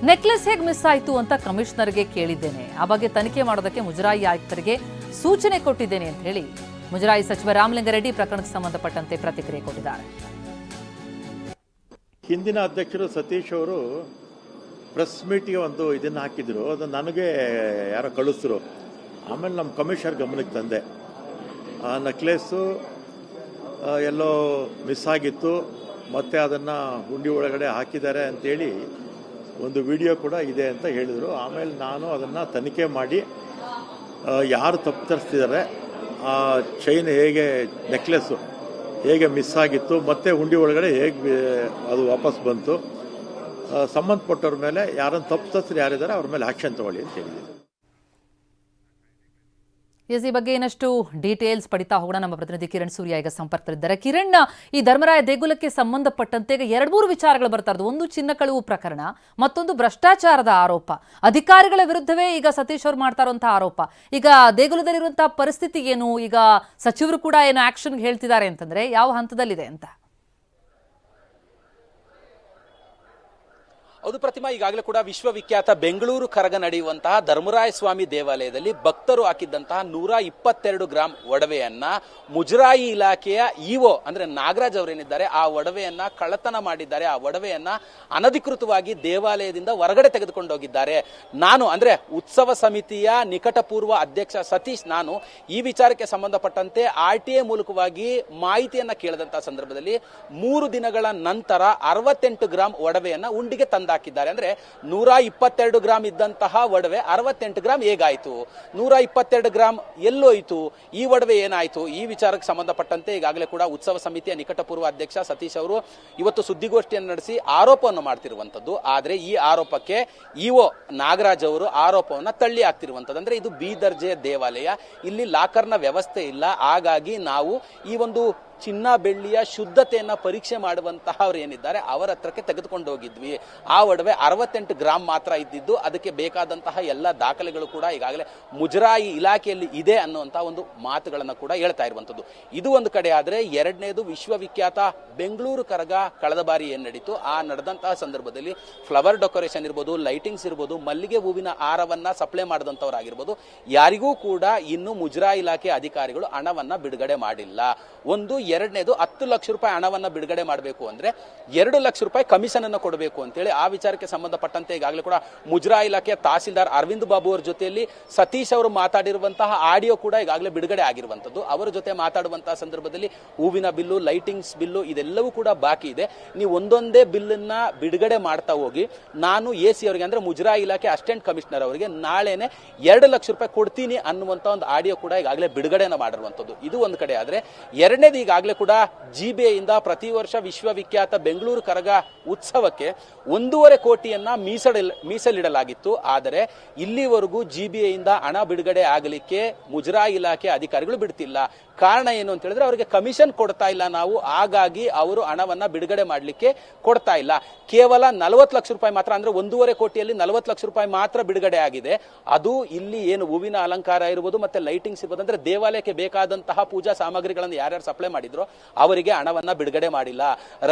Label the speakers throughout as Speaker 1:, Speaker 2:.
Speaker 1: Necklace ಹೇಗೆ miss ಆಯಿತು ಅಂತ ಕಮಿಷನರ್ಗೆ ಕೇಳಿದ್ದೇನೆ. ಆ ಬಗ್ಗೆ ತನಿಖೆ ಮಾಡೋದಕ್ಕೆ ಮುಜರಾಯಿ ಆಯುಕ್ತರಿಗೆ ಸೂಚನೆ ಕೊಟ್ಟಿದ್ದೇನೆ ಅಂತ ಹೇಳಿ ಮುಜರಾಯಿ ಸಚಿವ ರಾಮಲಿಂಗಾರೆಡ್ಡಿ ಪ್ರಕರಣಕ್ಕೆ ಸಂಬಂಧಪಟ್ಟಂತೆ ಪ್ರತಿಕ್ರಿಯೆ ಕೊಟ್ಟಿದ್ದಾರೆ.
Speaker 2: ಹಿಂದಿನ ಅಧ್ಯಕ್ಷರು ಸತೀಶ್ ಅವರು ಪ್ರೆಸ್ ಮೀಟ್ಗೆ ಒಂದು ಇದನ್ನು ಹಾಕಿದ್ರು, ಅದು ನನಗೆ ಯಾರೋ ಕಳಿಸಿದ್ರು. ಆಮೇಲೆ ನಮ್ಮ ಕಮಿಷನರ್ ಗಮನಕ್ಕೆ ತಂದೆ, ಆ ನೆಕ್ಲೆಸ್ಸು ಎಲ್ಲೋ ಮಿಸ್ ಆಗಿತ್ತು, ಮತ್ತೆ ಅದನ್ನು ಹುಂಡಿ ಒಳಗಡೆ ಹಾಕಿದ್ದಾರೆ ಅಂತೇಳಿ ಒಂದು ವಿಡಿಯೋ ಕೂಡ ಇದೆ ಅಂತ ಹೇಳಿದರು. ಆಮೇಲೆ ನಾನು ಅದನ್ನು ತನಿಖೆ ಮಾಡಿ ಯಾರು ತಪ್ಪಿತರಿಸ್ತಿದ್ದಾರೆ, ಆ ಚೈನ್ ಹೇಗೆ, ನೆಕ್ಲೆಸ್ಸು ಹೇಗೆ ಮಿಸ್ ಆಗಿತ್ತು, ಮತ್ತು ಹುಂಡಿ ಒಳಗಡೆ ಹೇಗೆ ಅದು ವಾಪಸ್ ಬಂತು, ಸಂಬಂಧಪಟ್ಟವ್ರ ಮೇಲೆ ಯಾರನ್ನು ತಪ್ಪಿತಸ್ಥರು ಯಾರಿದ್ದಾರೆ ಅವ್ರ ಮೇಲೆ ಆ್ಯಕ್ಷನ್ ತಗೊಳ್ಳಿ ಅಂತ ಹೇಳಿದ್ದೀನಿ.
Speaker 1: ಈ ಬಗ್ಗೆ ಇನ್ನಷ್ಟು ಡೀಟೇಲ್ಸ್ ಪಡಿತಾ ಹೋಗೋಣ. ನಮ್ಮ ಪ್ರತಿನಿಧಿ ಕಿರಣ್ ಸೂರ್ಯ ಈಗ ಸಂಪರ್ಕದಲ್ಲಿದ್ದಾರೆ. ಕಿರಣ್, ಈ ಧರ್ಮರಾಯ ದೇಗುಲಕ್ಕೆ ಸಂಬಂಧಪಟ್ಟಂತೆ ಈಗ 2-3 ವಿಚಾರಗಳು ಬರ್ತಾ ಇರೋದು. ಒಂದು ಚಿನ್ನ ಕಳುವು ಪ್ರಕರಣ, ಮತ್ತೊಂದು ಭ್ರಷ್ಟಾಚಾರದ ಆರೋಪ. ಅಧಿಕಾರಿಗಳ ವಿರುದ್ಧವೇ ಈಗ ಸತೀಶ್ ಅವರು ಮಾಡ್ತಾ ಇರುವಂತಹ ಆರೋಪ. ಈಗ ದೇಗುಲದಲ್ಲಿರುವಂತಹ ಪರಿಸ್ಥಿತಿ ಏನು? ಈಗ ಸಚಿವರು ಕೂಡ ಏನು ಆಕ್ಷನ್ಗೆ ಹೇಳ್ತಿದ್ದಾರೆ ಅಂತಂದ್ರೆ ಯಾವ ಹಂತದಲ್ಲಿದೆ ಅಂತ?
Speaker 3: ಹೌದು ಪ್ರತಿಮಾ, ಈಗಾಗಲೇ ಕೂಡ ವಿಶ್ವವಿಖ್ಯಾತ ಬೆಂಗಳೂರು ಕರಗ ನಡೆಯುವಂತಹ ಧರ್ಮರಾಯ ಸ್ವಾಮಿ ದೇವಾಲಯದಲ್ಲಿ ಭಕ್ತರು ಹಾಕಿದ್ದಂತಹ 122 ಗ್ರಾಂ ಒಡವೆಯನ್ನ ಮುಜರಾಯಿ ಇಲಾಖೆಯ ಇಒ ಅಂದ್ರೆ ನಾಗರಾಜ್ ಅವರೇನಿದ್ದಾರೆ ಆ ಒಡವೆಯನ್ನ ಕಳ್ಳತನ ಮಾಡಿದ್ದಾರೆ. ಆ ಒಡವೆಯನ್ನ ಅನಧಿಕೃತವಾಗಿ ದೇವಾಲಯದಿಂದ ಹೊರಗಡೆ ತೆಗೆದುಕೊಂಡು ಹೋಗಿದ್ದಾರೆ. ನಾನು ಅಂದ್ರೆ ಉತ್ಸವ ಸಮಿತಿಯ ನಿಕಟಪೂರ್ವ ಅಧ್ಯಕ್ಷ ಸತೀಶ್, ನಾನು ಈ ವಿಚಾರಕ್ಕೆ ಸಂಬಂಧಪಟ್ಟಂತೆ RTI ಮೂಲಕವಾಗಿ ಮಾಹಿತಿಯನ್ನ ಕೇಳಿದಂತಹ ಸಂದರ್ಭದಲ್ಲಿ 3 ದಿನಗಳ ನಂತರ 68 ಗ್ರಾಂ ಒಡವೆಯನ್ನ ಉಂಡಿಗೆ ತಂದ ಹಾಕಿದ್ದಾರೆ. ಅಂದ್ರೆ 122 ಗ್ರಾಂ ಇದ್ದಂತಹ ಒಡವೆ 68 ಗ್ರಾಂ ಹೇಗಾಯ್ತು, 122 ಗ್ರಾಂ ಎಲ್ಲೋಯ್ತು, ಈ ಒಡವೆ ಏನಾಯ್ತು, ಈ ವಿಚಾರಕ್ಕೆ ಸಂಬಂಧಪಟ್ಟಂತೆ ಈಗಾಗಲೇ ಕೂಡ ಉತ್ಸವ ಸಮಿತಿಯ ನಿಕಟಪೂರ್ವ ಅಧ್ಯಕ್ಷ ಸತೀಶ್ ಅವರು ಇವತ್ತು ಸುದ್ದಿಗೋಷ್ಠಿಯನ್ನು ನಡೆಸಿ ಆರೋಪವನ್ನು ಮಾಡ್ತಿರುವಂತದ್ದು. ಆದ್ರೆ ಈ ಆರೋಪಕ್ಕೆ ಇಒ ನಾಗರಾಜ್ ಅವರು ಆರೋಪವನ್ನ ತಳ್ಳಿ ಹಾಕ್ತಿರುವಂತದ್ದು. ಅಂದ್ರೆ ಇದು ಬಿ ದರ್ಜೆಯ ದೇವಾಲಯ, ಇಲ್ಲಿ ಲಾಕರ್ನ ವ್ಯವಸ್ಥೆ ಇಲ್ಲ, ಹಾಗಾಗಿ ನಾವು ಈ ಒಂದು ಚಿನ್ನ ಬೆಳ್ಳಿಯ ಶುದ್ಧತೆಯನ್ನ ಪರೀಕ್ಷೆ ಮಾಡುವಂತಹ ಅವರು ಏನಿದ್ದಾರೆ ಅವರ ಹತ್ರಕ್ಕೆ ತೆಗೆದುಕೊಂಡು ಹೋಗಿದ್ವಿ. ಆ ಒಡವೆ 68 ಗ್ರಾಂ ಮಾತ್ರ ಇದ್ದಿದ್ದು, ಅದಕ್ಕೆ ಬೇಕಾದಂತಹ ಎಲ್ಲ ದಾಖಲೆಗಳು ಕೂಡ ಈಗಾಗಲೇ ಮುಜರಾಯಿ ಇಲಾಖೆಯಲ್ಲಿ ಇದೆ ಅನ್ನುವಂತಹ ಒಂದು ಮಾತುಗಳನ್ನ ಕೂಡ ಹೇಳ್ತಾ ಇರುವಂತದ್ದು. ಇದು ಒಂದು ಕಡೆ ಆದ್ರೆ, ಎರಡನೇದು ವಿಶ್ವವಿಖ್ಯಾತ ಬೆಂಗಳೂರು ಕರಗ ಕಳೆದ ಬಾರಿ ಏನ್ ನಡೀತು, ಆ ನಡೆದಂತಹ ಸಂದರ್ಭದಲ್ಲಿ ಫ್ಲವರ್ ಡೆಕೋರೇಷನ್ ಇರ್ಬೋದು, ಲೈಟಿಂಗ್ಸ್ ಇರ್ಬೋದು, ಮಲ್ಲಿಗೆ ಹೂವಿನ ಹಾರವನ್ನ ಸಪ್ಲೈ ಮಾಡಿದಂತವರಾಗಿರ್ಬೋದು, ಯಾರಿಗೂ ಕೂಡ ಇನ್ನು ಮುಜರಾಯಿ ಇಲಾಖೆ ಅಧಿಕಾರಿಗಳು ಹಣವನ್ನ ಬಿಡುಗಡೆ ಮಾಡಿಲ್ಲ. ಒಂದು, ಎರಡನೇದು 10 ಲಕ್ಷ ರೂಪಾಯಿ ಹಣವನ್ನ ಬಿಡುಗಡೆ ಮಾಡಬೇಕು ಅಂದ್ರೆ 2 ಲಕ್ಷ ರೂಪಾಯಿ ಕಮಿಷನ್ ಅನ್ನು ಕೊಡಬೇಕು ಅಂತೇಳಿ ಆ ವಿಚಾರಕ್ಕೆ ಸಂಬಂಧಪಟ್ಟಂತೆ ಈಗಾಗಲೇ ಕೂಡ ಮುಜರಾಯಿ ಇಲಾಖೆಯ ತಹಸೀಲ್ದಾರ್ ಅರವಿಂದ್ ಬಾಬು ಅವರ ಜೊತೆಯಲ್ಲಿ ಸತೀಶ್ ಅವರು ಮಾತಾಡಿರುವಂತಹ ಆಡಿಯೋ ಕೂಡ ಈಗಾಗಲೇ ಬಿಡುಗಡೆ ಆಗಿರುವಂತದ್ದು. ಅವರ ಜೊತೆ ಮಾತಾಡುವಂತಹ ಸಂದರ್ಭದಲ್ಲಿ ಹೂವಿನ ಬಿಲ್ಲು, ಲೈಟಿಂಗ್ಸ್ ಬಿಲ್ಲು ಇದೆಲ್ಲವೂ ಕೂಡ ಬಾಕಿ ಇದೆ, ನೀವು ಒಂದೊಂದೇ ಬಿಲ್ಲನ್ನ ಬಿಡುಗಡೆ ಮಾಡ್ತಾ ಹೋಗಿ, ನಾನು AC ಅವರಿಗೆ ಅಂದ್ರೆ ಮುಜರಾಯಿ ಇಲಾಖೆ ಅಸಿಸ್ಟೆಂಟ್ ಕಮಿಷನರ್ ಅವರಿಗೆ ನಾಳೆನೆ 2 ಲಕ್ಷ ರೂಪಾಯಿ ಕೊಡ್ತೀನಿ ಅನ್ನುವಂತ ಒಂದು ಆಡಿಯೋ ಕೂಡ ಈಗಾಗಲೇ ಬಿಡುಗಡೆನ ಮಾಡಿರುವಂತದ್ದು. ಇದು ಒಂದು ಕಡೆ ಆದ್ರೆ, ಎರಡನೇದು ಈಗಾಗಲೇ ಕೂಡ GBI ಇಂದ ಪ್ರತಿ ವರ್ಷ ವಿಶ್ವವಿಖ್ಯಾತ ಬೆಂಗಳೂರು ಕರಗ ಉತ್ಸವಕ್ಕೆ 1.5 ಕೋಟಿಯನ್ನ ಮೀಸಲಿಡಲಾಗಿತ್ತು. ಆದರೆ ಇಲ್ಲಿವರೆಗೂ GBI ಇಂದ ಹಣ ಬಿಡುಗಡೆ ಆಗಲಿಕ್ಕೆ ಮುಜರಾಯಿ ಇಲಾಖೆ ಅಧಿಕಾರಿಗಳು ಬಿಡ್ತಿಲ್ಲ. ಕಾರಣ ಏನು ಅಂತ ಹೇಳಿದ್ರೆ, ಅವರಿಗೆ ಕಮಿಷನ್ ಕೊಡ್ತಾ ಇಲ್ಲ ನಾವು, ಹಾಗಾಗಿ ಅವರು ಹಣವನ್ನ ಬಿಡುಗಡೆ ಮಾಡಲಿಕ್ಕೆ ಕೊಡ್ತಾ ಇಲ್ಲ. ಕೇವಲ 40 ಲಕ್ಷ ರೂಪಾಯಿ ಮಾತ್ರ, ಅಂದ್ರೆ 1.5 ಕೋಟಿಯಲ್ಲಿ 40 ಲಕ್ಷ ರೂಪಾಯಿ ಮಾತ್ರ ಬಿಡುಗಡೆ ಆಗಿದೆ. ಅದು ಇಲ್ಲಿ ಏನು ಹೂವಿನ ಅಲಂಕಾರ ಇರ್ಬೋದು, ಮತ್ತೆ ಲೈಟಿಂಗ್ಸ್ ಇರ್ಬೋದು, ಅಂದ್ರೆ ದೇವಾಲಯಕ್ಕೆ ಬೇಕಾದಂತಹ ಪೂಜಾ ಸಾಮಗ್ರಿಗಳನ್ನು ಯಾರ್ಯಾರು ಸಪ್ಲೈ ಮಾಡಿದ್ರು ಅವರಿಗೆ ಹಣವನ್ನ ಬಿಡುಗಡೆ ಮಾಡಿಲ್ಲ.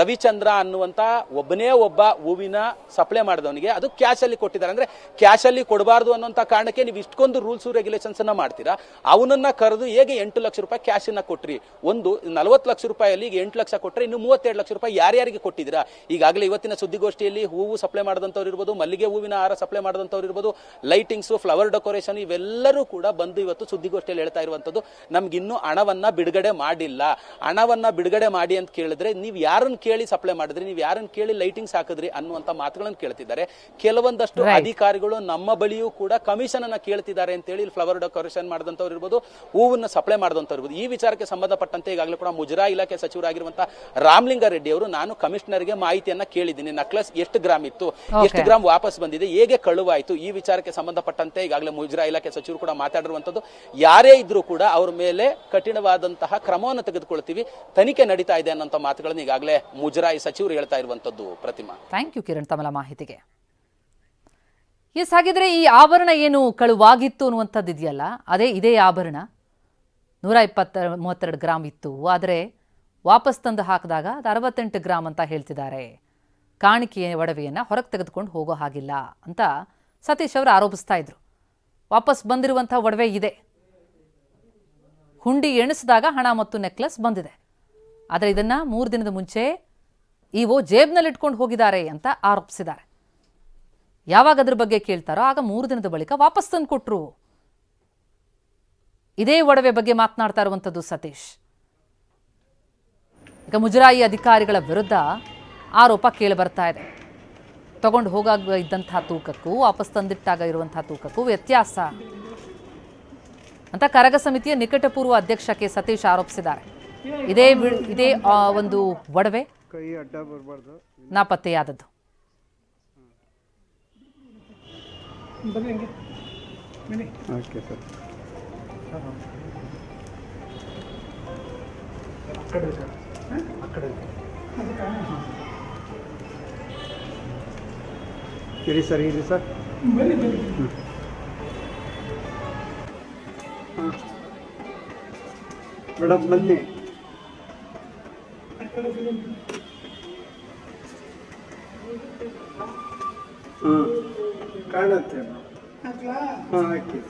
Speaker 3: ರವಿಚಂದ್ರ ಅನ್ನುವಂತ ಒಬ್ಬನೇ ಒಬ್ಬ ಹೂವಿನ ಸಪ್ಲೈ ಮಾಡಿದವನಿಗೆ ಅದು ಕ್ಯಾಶ್ ಅಲ್ಲಿ ಕೊಟ್ಟಿದ್ದಾರೆ. ಅಂದ್ರೆ ಕ್ಯಾಶ್ ಅಲ್ಲಿ ಕೊಡಬಾರ್ದು ಅನ್ನೋಂತ ಕಾರಣಕ್ಕೆ ನೀವು ಇಷ್ಟೊಂದು ರೂಲ್ಸ್ ರೆಗ್ಯುಲೇಷನ್ಸ್ ಅನ್ನ ಮಾಡ್ತೀರಾ. ಅವನನ್ನ ಕರೆದು ಹೇಗೆ 8 ಲಕ್ಷ ರೂಪಾಯಿ ಕ್ಯಾಶ್ ಅನ್ನ ಕೊಟ್ರಿ, ಒಂದು 40 ಲಕ್ಷ ರೂಪಾಯಿಯಲ್ಲಿ ಈಗ 8 ಲಕ್ಷ ಕೊಟ್ಟರೆ ಇನ್ನು 32 ಲಕ್ಷ ರೂಪಾಯಿ ಯಾರ್ಯಾರಿಗೆ ಕೊಟ್ಟಿದ್ದೀರಾ? ಈಗಾಗಲೇ ಇವತ್ತಿನ ಸುದ್ದಿಗೋಷ್ಠಿಯಲ್ಲಿ ಹೂವು ಸಪ್ಲೈ ಮಾಡಿದಂಥವ್ರು ಇರ್ಬೋದು, ಮಲ್ಲಿಗೆ ಹೂವಿನ ಹಾರ ಸಪ್ಲೈ ಮಾಡಿದಂಥವ್ರು ಇರ್ಬೋದು, ಲೈಟಿಂಗ್ಸ್, ಫ್ಲವರ್ ಡೆಕೋರೇಷನ್ ಇವೆಲ್ಲರೂ ಕೂಡ ಬಂದು ಇವತ್ತು ಸುದ್ದಿಗೋಷ್ಠಿಯಲ್ಲಿ ಹೇಳ್ತಾ ಇರುವಂತದ್ದು, ನಮ್ಗಿನ್ನೂ ಹಣವನ್ನ ಬಿಡುಗಡೆ ಮಾಡಿಲ್ಲ. ಹಣವನ್ನ ಬಿಡುಗಡೆ ಮಾಡಿ ಅಂತ ಕೇಳಿದ್ರೆ ನೀವು ಯಾರನ್ನ ಕೇಳಿ ಸಪ್ಲೈ ಮಾಡಿದ್ರಿ, ನೀವು ಯಾರನ್ನ ಕೇಳಿ ಲೈಟಿಂಗ್ಸ್ ಹಾಕಿದ್ರಿ ಅನ್ನುವಂತ ಮಾತುಗಳನ್ನು ಕೇಳ್ತಿದ್ದಾರೆ. ಕೆಲವೊಂದಷ್ಟು ಅಧಿಕಾರಿಗಳು ನಮ್ಮ ಬಳಿಯೂ ಕೂಡ ಕಮಿಷನ್ ಅನ್ನ ಕೇಳ್ತಿದ್ದಾರೆ ಅಂತೇಳಿ ಫ್ಲವರ್ ಡೆಕೋರೇಷನ್ ಮಾಡಿದಂಥವ್ರು ಇರ್ಬೋದು, ಹೂವನ್ನ ಸಪ್ಲೈ ಮಾಡಿದಂಥವ್ರು ಇರ್ಬೋದು. ಈ ವಿಚಾರಕ್ಕೆ ಸಂಬಂಧಪಟ್ಟಂತೆ ಈಗಾಗಲೇ ಕೂಡ ಮುಜರಾಯಿ ಇಲಾಖೆ ಸಚಿವರಾಗಿರುವಂತಹ ರಾಮಲಿಂಗಾರೆಡ್ಡಿ ಅವರು ನಾನು ಕಮಿಷನರ್ಗೆ ಮಾಹಿತಿಯನ್ನ ಕೇಳಿದ್ದೀನಿ. ನಕ್ಲೆಸ್ ಎಷ್ಟು ಗ್ರಾಮ್ ಇತ್ತು, ಎಷ್ಟು ಗ್ರಾಮ್ ವಾಪಸ್ ಬಂದಿದೆ, ಹೇಗೆ ಕಳುವಾಯಿತು, ಈ ವಿಚಾರಕ್ಕೆ ಸಂಬಂಧಪಟ್ಟಂತೆ ಈಗಾಗಲೇ ಮುಜರಾಯಿ ಇಲಾಖೆ ಸಚಿವರು ಕೂಡ ಮಾತಾಡಿರುವಂತದ್ದು. ಯಾರೇ ಇದ್ರೂ ಕೂಡ ಅವ್ರ ಮೇಲೆ ಕಠಿಣವಾದಂತಹ ಕ್ರಮವನ್ನು ತೆಗೆದುಕೊಳ್ತೀವಿ, ತನಿಖೆ ನಡೀತಾ ಇದೆ ಅನ್ನೋ ಮಾತುಗಳನ್ನು ಈಗಾಗಲೇ ಮುಜರಾಯಿ ಸಚಿವರು ಹೇಳ್ತಾ ಇರುವಂತದ್ದು. ಪ್ರತಿಮಾ,
Speaker 1: ಥ್ಯಾಂಕ್ ಯು ಕಿರಣ್ ತಮ್ಮ ಮಾಹಿತಿಗೆ. ಎಸ್, ಹಾಗಿದ್ರೆ ಈ ಆಭರಣ ಏನು ಕಳುವಾಗಿತ್ತು ಅನ್ನುವಂಥದ್ದು ಇದೆಯಲ್ಲ, ಇದೇ ಆಭರಣ 132 ಗ್ರಾಮ್ ಇತ್ತು. ಆದರೆ ವಾಪಸ್ ತಂದು ಹಾಕಿದಾಗ ಅದು 68 ಗ್ರಾಮ್ ಅಂತ ಹೇಳ್ತಿದ್ದಾರೆ. ಕಾಣಿಕೆಯ ಒಡವೆಯನ್ನು ಹೊರಗೆ ತೆಗೆದುಕೊಂಡು ಹೋಗೋ ಹಾಗಿಲ್ಲ ಅಂತ ಸತೀಶ್ ಅವರು ಆರೋಪಿಸ್ತಾ ಇದ್ರು. ವಾಪಸ್ ಬಂದಿರುವಂಥ ಒಡವೆ ಇದೆ, ಹುಂಡಿ ಎಣಿಸಿದಾಗ ಹಣ ಮತ್ತು ನೆಕ್ಲೆಸ್ ಬಂದಿದೆ. ಆದರೆ ಇದನ್ನು 3 ದಿನದ ಮುಂಚೆ ಇಒ ಜೇಬ್ನಲ್ಲಿ ಇಟ್ಕೊಂಡು ಹೋಗಿದ್ದಾರೆ ಅಂತ ಆರೋಪಿಸಿದ್ದಾರೆ. ಯಾವಾಗ ಅದ್ರ ಬಗ್ಗೆ ಕೇಳ್ತಾರೋ ಆಗ 3 ದಿನದ ಬಳಿಕ ವಾಪಸ್ ತಂದು ಕೊಟ್ರು. ಇದೇ ಒಡವೆ ಬಗ್ಗೆ ಮಾತನಾಡ್ತಾ ಇರುವಂಥದ್ದು ಸತೀಶ್. ಈಗ ಮುಜರಾಯಿ ಅಧಿಕಾರಿಗಳ ವಿರುದ್ಧ ಆರೋಪ ಕೇಳಿ ಬರ್ತಾ ಇದೆ. ತಗೊಂಡು ಹೋಗಾಗ ಇದ್ದಂತಹ ತೂಕಕ್ಕೂ ವಾಪಸ್ ತಂದಿಟ್ಟಾಗ ಇರುವಂತಹ ತೂಕಕ್ಕೂ ವ್ಯತ್ಯಾಸ ಅಂತ ಕರಗ ಸಮಿತಿಯ ನಿಕಟಪೂರ್ವ ಅಧ್ಯಕ್ಷ ಕೆ ಸತೀಶ್ ಆರೋಪಿಸಿದ್ದಾರೆ. ಇದೇ ಒಂದು ಒಡವೆ ನಾಪತ್ತೆಯಾದದ್ದು.
Speaker 4: ಇರಿ ಸರ್ ಮೇಡಮ್ ಬನ್ನಿ. ಕಾಣುತ್ತೆ ಹಾಕಿ.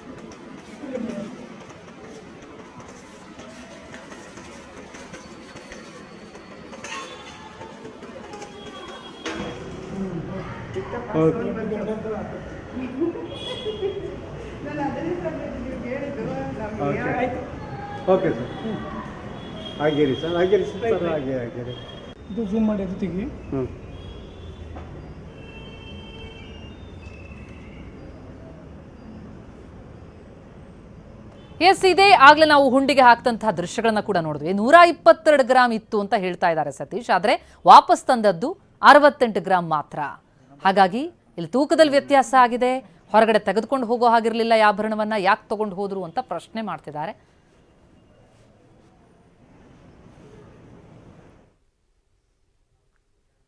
Speaker 4: ಓಕೆ ಸರ್, ಆಗಿರಿ ಸರ್ ಹಾಗೆ
Speaker 5: ಇದು ಝೂಮ್ ಮಾಡಿ ಅದು ತೆಗಿ.
Speaker 1: ಎಸ್, ಇದೇ ಆಗ್ಲೇ ನಾವು ಹುಂಡಿಗೆ ಹಾಕ್ತಂತಹ ದೃಶ್ಯಗಳನ್ನ ಕೂಡ ನೋಡಿದ್ವಿ. 122 ಗ್ರಾಮ್ ಇತ್ತು ಅಂತ ಹೇಳ್ತಾ ಇದ್ದಾರೆ ಸತೀಶ್, ಆದರೆ ವಾಪಸ್ ತಂದದ್ದು 68 ಗ್ರಾಮ್ ಮಾತ್ರ. ಹಾಗಾಗಿ ಇಲ್ಲಿ ತೂಕದಲ್ಲಿ ವ್ಯತ್ಯಾಸ ಆಗಿದೆ. ಹೊರಗಡೆ ತೆಗೆದುಕೊಂಡು ಹೋಗೋ ಹಾಗಿರಲಿಲ್ಲ. ಆಭರಣವನ್ನ ಯಾಕೆ ತಗೊಂಡು ಹೋದ್ರು ಅಂತ ಪ್ರಶ್ನೆ ಮಾಡ್ತಿದ್ದಾರೆ.